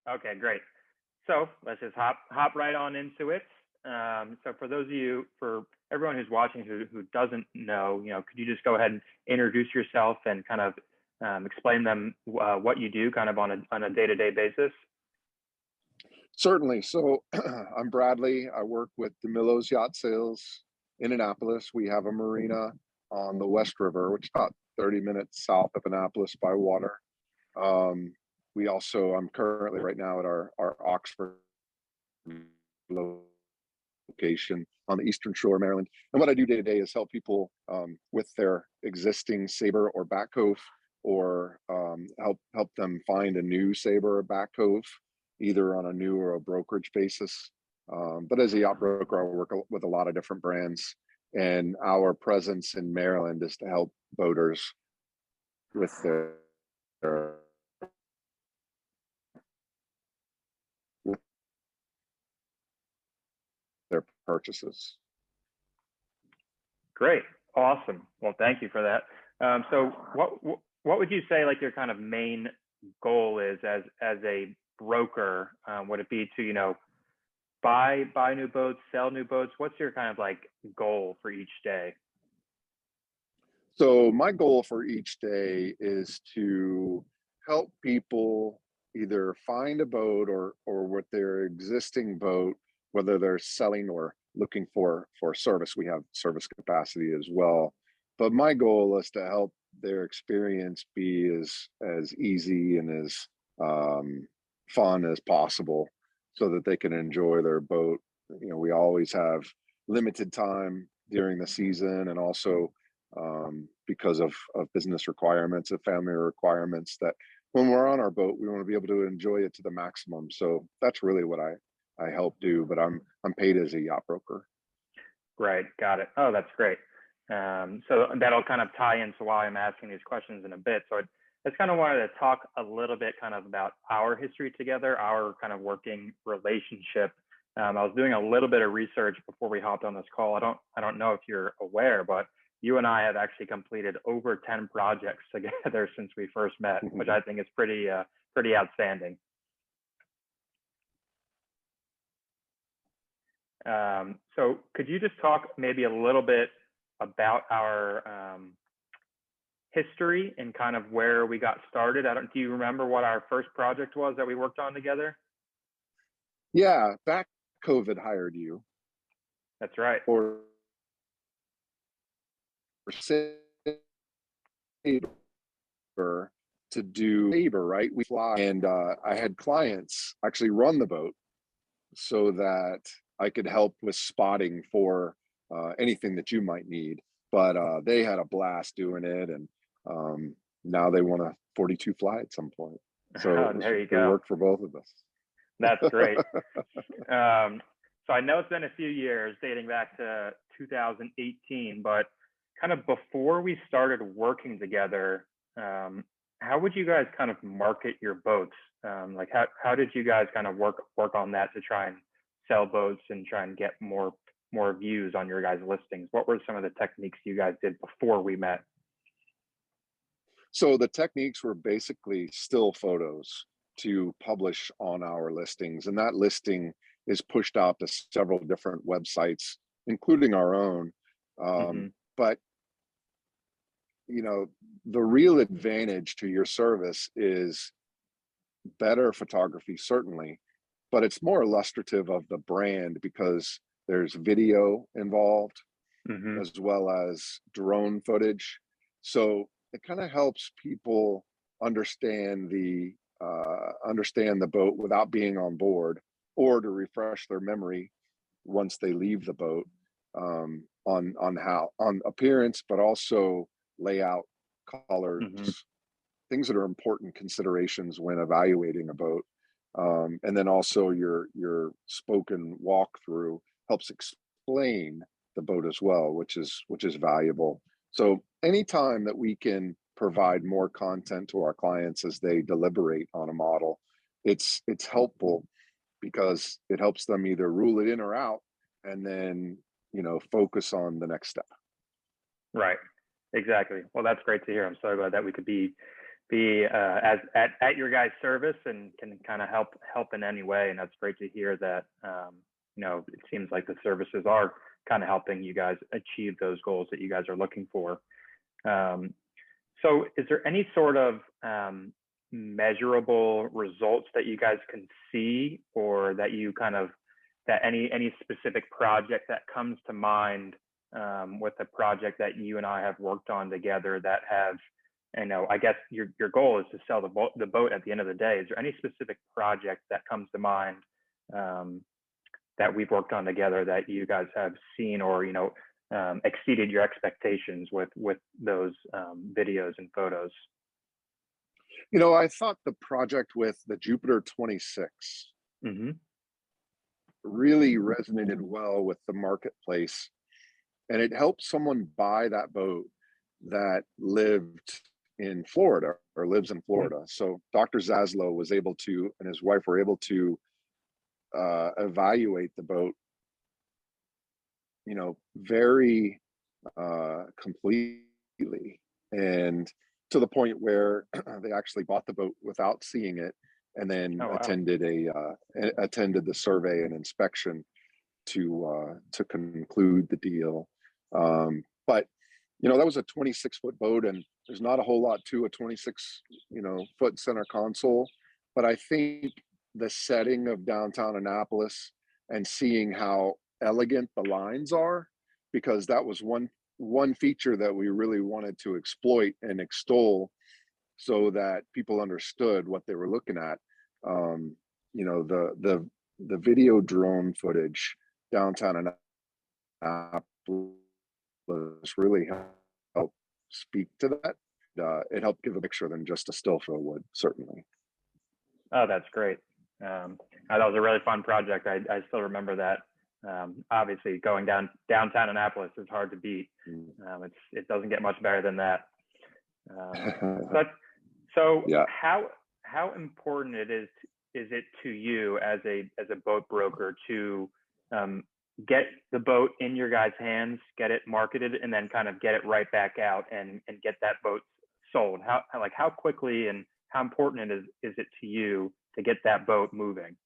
Okay, great. So let's just hop right on into it. So for those of you, for everyone who's watching who doesn't know, could you just go ahead and introduce yourself and kind of explain them what you do kind of on a day-to-day basis? Certainly. So I'm Bradley. I work with DiMillos Yacht Sales in Annapolis. We have a marina on the West River, which is about 30 minutes south of Annapolis by water. I'm currently right now at our Oxford location on the Eastern Shore of Maryland. And what I do day to day is help people with their existing saber or back cove, or help them find a new saber or back cove, either on a new or a brokerage basis. But as a yacht broker, I work with a lot of different brands, and our presence in Maryland is to help boaters with their purchases. Great, awesome. Well, thank you for that. So what would you say like your kind of main goal is as a broker? Would it be to buy new boats, sell new boats? What's your kind of like goal for each day? So my goal for each day is to help people either find a boat or with their existing boat, whether they're selling or looking for service. We have service capacity as well. But my goal is to help their experience be as easy and as fun as possible, so that they can enjoy their boat. We always have limited time during the season, and also because of business requirements, of family requirements, that when we're on our boat, we want to be able to enjoy it to the maximum. So that's really what I help do, but I'm paid as a yacht broker. Right, got it. Oh, that's great. So that'll kind of tie into why I'm asking these questions in a bit. So I just kind of wanted to talk a little bit kind of about our history together, our kind of working relationship. I was doing a little bit of research before we hopped on this call. I don't know if you're aware, but you and I have actually completed over 10 projects together since we first met, which I think is pretty outstanding. So could you just talk maybe a little bit about our history and kind of where we got started? Do you remember what our first project was that we worked on together? Yeah, back COVID hired you. That's right. Or to do labor, right? We fly, and I had clients actually run the boat so that I could help with spotting for anything that you might need. But they had a blast doing it, and now they want a 42 fly at some point. So there you go. It worked for both of us. That's great. So I know it's been a few years, dating back to 2018, but kind of before we started working together, how would you guys kind of market your boats? Like how did you guys kind of work on that to try and sell boats and try and get more views on your guys' listings? What were some of the techniques you guys did before we met? So the techniques were basically still photos to publish on our listings, and that listing is pushed out to several different websites, including our own. But the real advantage to your service is better photography, certainly, but it's more illustrative of the brand because there's video involved, as well as drone footage. So it kind of helps people understand the boat without being on board, or to refresh their memory once they leave the boat, on appearance, but also layout, colors, things that are important considerations when evaluating a boat. And then also your spoken walkthrough helps explain the boat as well, which is valuable. So anytime that we can provide more content to our clients as they deliberate on a model, it's helpful, because it helps them either rule it in or out, and then focus on the next step. Right, exactly. Well, that's great to hear. I'm so glad that we could be be as at your guys' service and can kind of help in any way. And that's great to hear that. You know, it seems like the services are kind of helping you guys achieve those goals that you guys are looking for. So is there any sort of measurable results that you guys can see, or that you kind of, that any specific project that comes to mind with a project that you and I have worked on together that have, you know, I guess your goal is to sell the boat at the end of the day. Is there any specific project that comes to mind that we've worked on together that you guys have seen, or, you know, exceeded your expectations with those videos and photos? You know, I thought the project with the Jupiter 26 Mm-hmm. really resonated well with the marketplace, and it helped someone buy that boat that lived in Florida or lives in Florida. So Dr. Zaslow was able to, and his wife were able to evaluate the boat, you know, very completely, and to the point where they actually bought the boat without seeing it, and then Oh, wow. attended the survey and inspection to conclude the deal. But you know, that was a 26-foot boat, and there's not a whole lot to a 26, you know, foot center console. But I think the setting of downtown Annapolis and seeing how elegant the lines are, because that was one feature that we really wanted to exploit and extol, so that people understood what they were looking at. You know, the video drone footage downtown Annapolis really helped speak to that. It helped give a picture than just a still photo would, certainly. Oh, that's great. That was a really fun project. I still remember that. Obviously, going downtown Annapolis is hard to beat. It doesn't get much better than that. But so Yeah. how important is it to you as a boat broker to get the boat in your guys' hands, get it marketed, and then kind of get it right back out and get that boat sold? How quickly and how important is it to you to get that boat moving?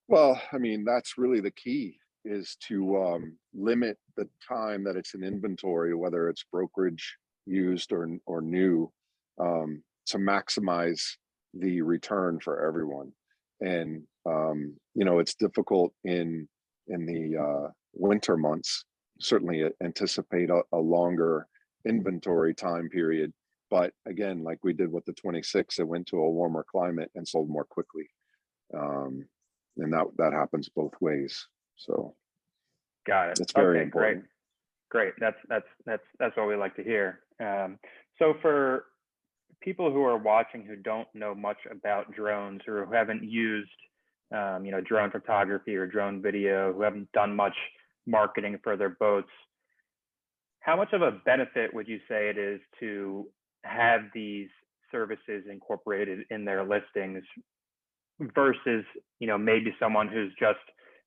Well, I mean, that's really the key, is to limit the time that it's in inventory, whether it's brokerage, used, or new, to maximize the return for everyone. And you know, it's difficult in the winter months. Certainly anticipate a longer inventory time period. But again, like we did with the 26, it went to a warmer climate and sold more quickly. And that happens both ways. So Got it. it's very Okay, great. important. Great. That's what we like to hear. So for people who are watching who don't know much about drones, or who haven't used you know, drone photography or drone video, who haven't done much marketing for their boats, how much of a benefit would you say it is to have these services incorporated in their listings versus, you know, maybe someone who's just,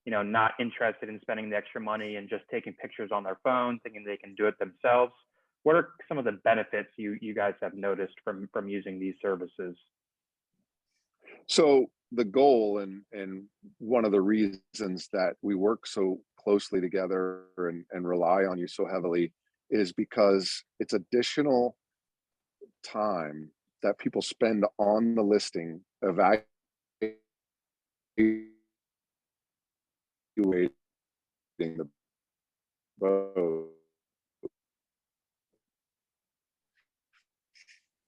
you know, not interested in spending the extra money and just taking pictures on their phone, thinking they can do it themselves? What are some of the benefits you guys have noticed from using these services? So the goal, and one of the reasons that we work so closely together and rely on you so heavily, is because it's additional time that people spend on the listing evaluating the boat.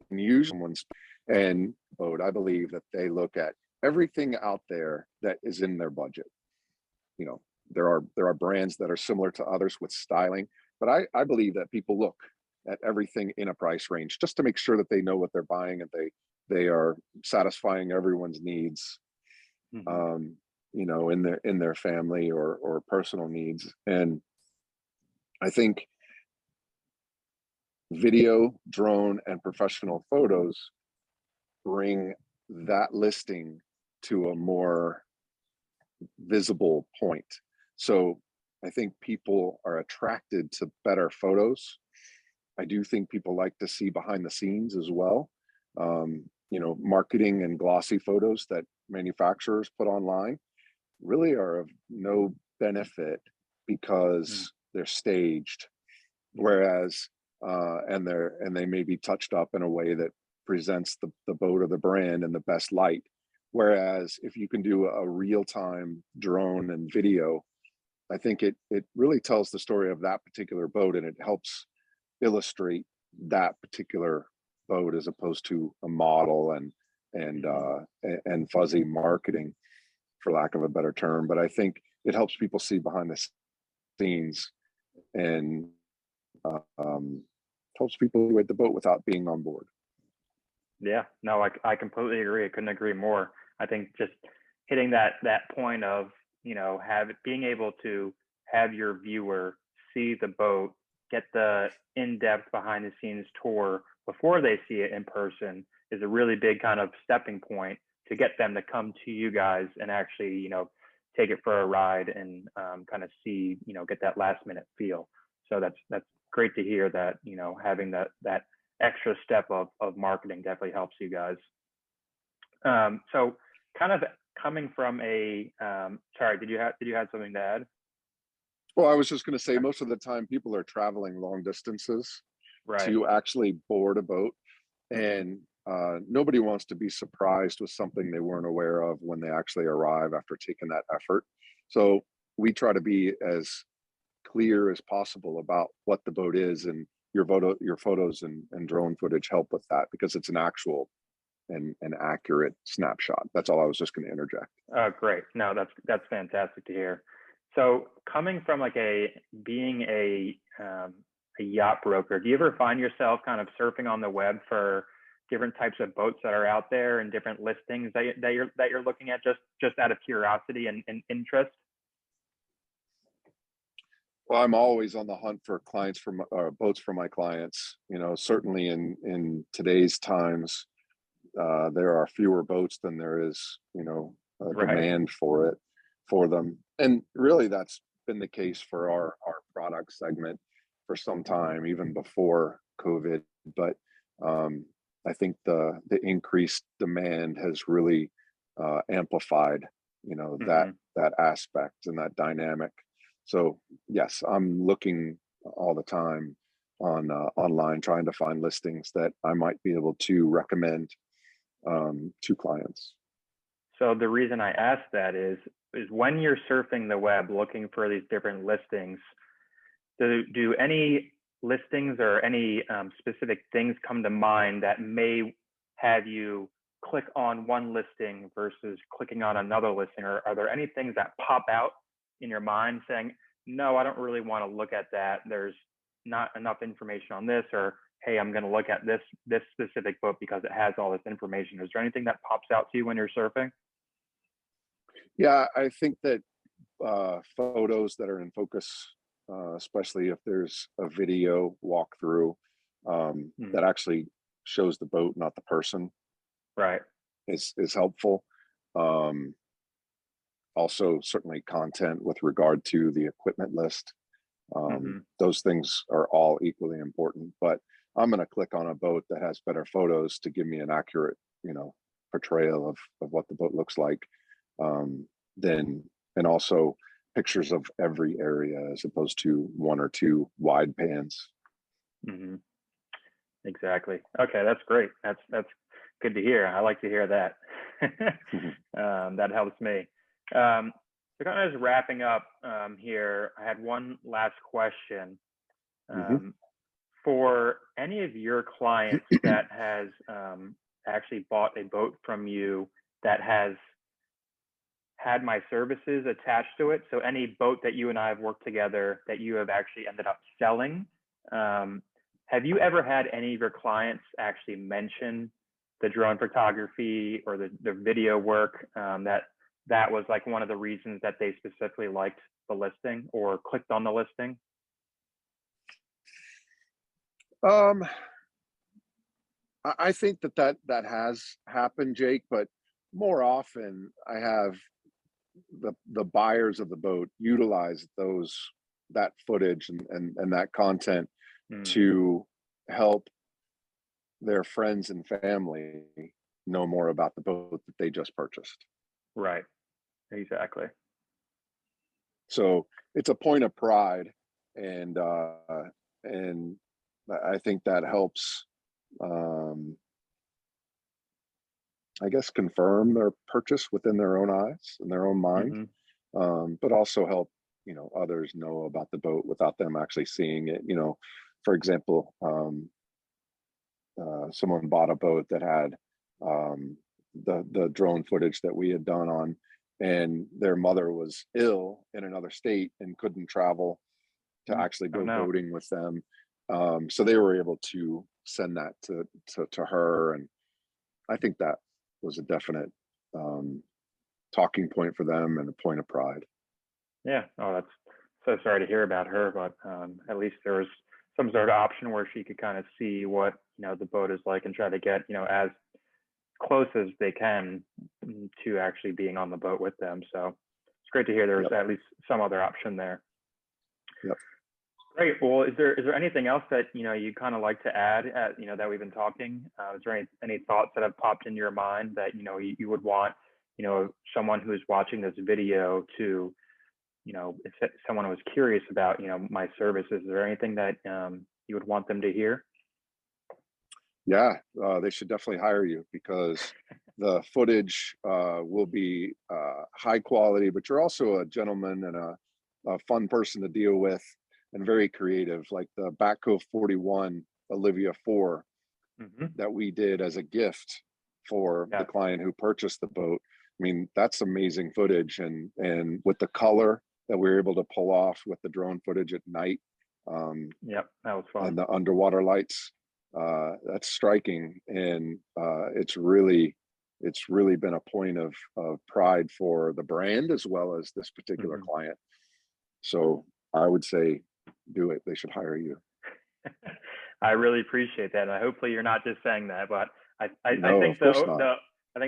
And use someone's and boat, I believe that they look at everything out there that is in their budget. You know, there are brands that are similar to others with styling, but I believe that people look at everything in a price range just to make sure that they know what they're buying, and they are satisfying everyone's needs, Mm-hmm. you know, in their family or personal needs. And I think video, drone, and professional photos bring that listing to a more visible point. So I think people are attracted to better photos I do think people like to see behind the scenes as well. You know, marketing and glossy photos that manufacturers put online really are of no benefit Mm, because they're staged, whereas and they may be touched up in a way that presents the boat or the brand in the best light. Whereas if you can do a real-time drone and video, I think it really tells the story of that particular boat, and it helps illustrate that particular boat as opposed to a model mhm. and fuzzy marketing, for lack of a better term. But I think it helps people see behind the scenes and um, helps people enjoy the boat without being on board. Yeah, no, I completely agree. I couldn't agree more. I think just hitting that point of, being able to have your viewer see the boat, get the in-depth behind the scenes tour before they see it in person is a really big kind of stepping point to get them to come to you guys and actually, take it for a ride and kind of see, get that last minute feel. So that's great to hear that, having that extra step of marketing definitely helps you guys. So kind of coming from sorry, did you have something to add? Well, I was just going to say, most of the time people are traveling long distances Right. to actually board a boat, Mm-hmm. and nobody wants to be surprised with something they weren't aware of when they actually arrive after taking that effort. So we try to be as clear as possible about what the boat is, and your photos and drone footage help with that because it's an actual and an accurate snapshot. That's all I was just going to interject. Great. No, that's fantastic to hear. So coming from like being a yacht broker, do you ever find yourself kind of surfing on the web for different types of boats that are out there and different listings that you're looking at just out of curiosity and interest? Well, I'm always on the hunt for clients for boats for my clients. You know, certainly in today's times, there are fewer boats than there is, a Right. demand for them. And really, that's been the case for our product segment for some time, even before COVID. But um, I think the increased demand has really amplified, Hmm. that aspect and that dynamic. So yes, I'm looking all the time on online, trying to find listings that I might be able to recommend to clients. So the reason I ask that is when you're surfing the web looking for these different listings, do any listings or any specific things come to mind that may have you click on one listing versus clicking on another listing? Or are there any things that pop out in your mind saying, no, I don't really want to look at that. There's not enough information on this, or hey, I'm going to look at this specific book because it has all this information. Is there anything that pops out to you when you're surfing? Yeah, I think that photos that are in focus, especially if there's a video walkthrough Hmm. that actually shows the boat, not the person, Right. is helpful. Um, Also, certainly content with regard to the equipment list. Hmm. Those things are all equally important. But I'm going to click on a boat that has better photos to give me an accurate, portrayal of what the boat looks like. Um, then and also pictures of every area as opposed to one or two wide pans. Hmm. Exactly. Okay, that's great. That's good to hear. I like to hear that. That helps me. So kind of just wrapping up here, I had one last question. Hmm. Um, for any of your clients that has actually bought a boat from you that has had my services attached to it, so any boat that you and I have worked together that you have actually ended up selling, um, have you ever had any of your clients actually mention the drone photography or the video work, that was like one of the reasons that they specifically liked the listing or clicked on the listing? Um, I think that has happened, Jake, but more often I have the buyers of the boat utilize that footage and that content Mm, to help their friends and family know more about the boat that they just purchased. Right. Exactly. So it's a point of pride, and and I think that helps, um, I guess, confirm their purchase within their own eyes and their own mind, Hmm. but also help, others know about the boat without them actually seeing it. For example, someone bought a boat that had, um, the drone footage that we had done on, and their mother was ill in another state and couldn't travel to actually Oh go no. boating with them. So they were able to send that to her, and I think that was a definite, um, talking point for them and a point of pride. Yeah. Oh, that's so sorry to hear about her, but at least there was some sort of option where she could kind of see what the boat is like and try to get as close as they can to actually being on the boat with them. So it's great to hear there was Yep. at least some other option there. Yep. Great. Well, is there anything else that you kind of like to add that we've been talking? Is there any thoughts that have popped in your mind that you would want someone who is watching this video to if someone was curious about my services, is there anything that you would want them to hear? Yeah, they should definitely hire you, because the footage will be high quality, but you're also a gentleman and a fun person to deal with, and very creative. Like the Batco 41 Olivia 4 Hmm. that we did as a gift for the Yeah. client who purchased the boat. I mean, that's amazing footage, and with the color that we were able to pull off with the drone footage at night, um, Yep. That was fun. and the underwater lights, that's striking, and it's really been a point of pride for the brand as well as this particular Hmm. client. So I would say do it. They should hire you. I really appreciate that, and hopefully you're not just saying that, but I No, think of course not.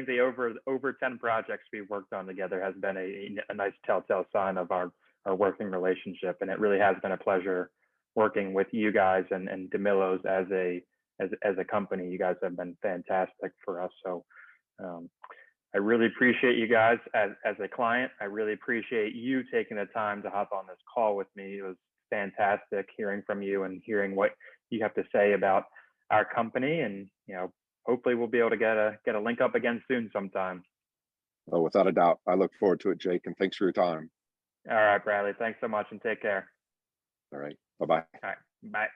the over 10 projects we've worked on together has been a nice telltale sign of our working relationship, and it really has been a pleasure working with you guys and DiMillos as a company. You guys have been fantastic for us, so um, I really appreciate you guys as a client. I really appreciate you taking the time to hop on this call with me. It was fantastic hearing from you and hearing what you have to say about our company. And hopefully we'll be able to get a link up again soon sometime. Oh, without a doubt. I look forward to it, Jake, and thanks for your time. All right, Bradley. Thanks so much and take care. All right. Bye bye. All right. Bye.